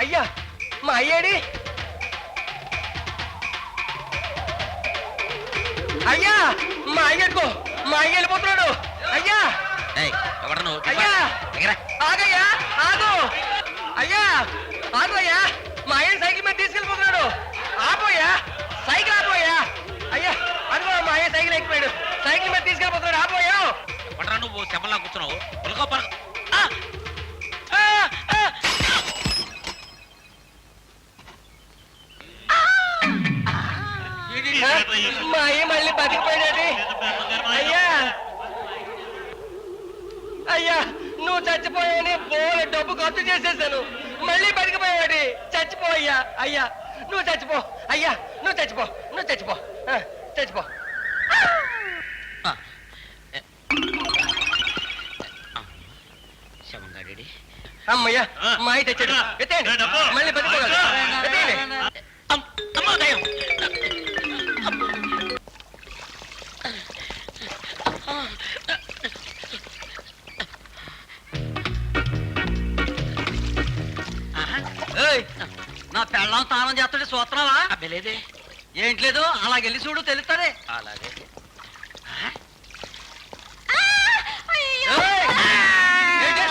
అయ్యా మా అయ్యాడి అయ్యా మా అయ్యడుకో మా అయ్య వెళ్ళిపోతున్నాడు అయ్యా అయ్యా ఆగయ్యా ఆగు అయ్యా ఆగు అయ్యా మా అయ్యని సైకిల్ మీద తీసుకెళ్ళిపోతున్నాడు ఆపోయా సైకిల్ ఆపోయా అయ్యా అదిగో మా అయ్య సైకిల్ ఎక్కిపోయాడు సైకిల్ మీద తీసుకెళ్ళిపోతున్నాడు ఆపోయా నువ్వు చెమ్మలా కూర్చున్నావు మా అయ్య మళ్ళీ బతికిపోయాడు అయ్యా అయ్యా నువ్వు చచ్చిపోయావని బోలే డబ్బు ఖర్చు చేసేసాను మళ్ళీ బతికిపోయాడు చచ్చిపోయ్యా అయ్యా నువ్వు చచ్చిపో అయ్యా నువ్వు చచ్చిపో నువ్వు చచ్చిపో చచ్చిపో అమ్మయ్యా మా అయ్య తెచ్చాడు ఎత్తేయండి మళ్ళీ బతికిపోయాడు ఎత్తేయండి నా పెళ్ళం స్నానం చేస్తుంటే సూత్రవా లేదే ఏంట్లేదు అలాగెళ్ళి చూడు తెలుస్తుంది అలాగే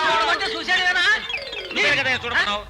చూడమంటే చూశాడేనా చూడుతున్నావు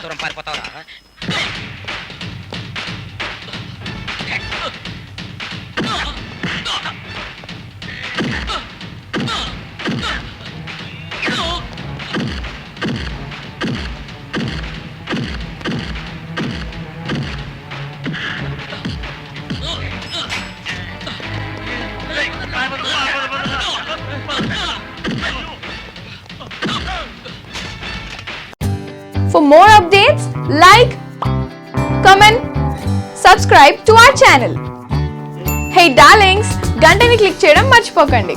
దూరం పారిపోతావరా For more updates, like, comment, subscribe to our channel. Hey darlings, గంటని click చేయడం మర్చిపోకండి.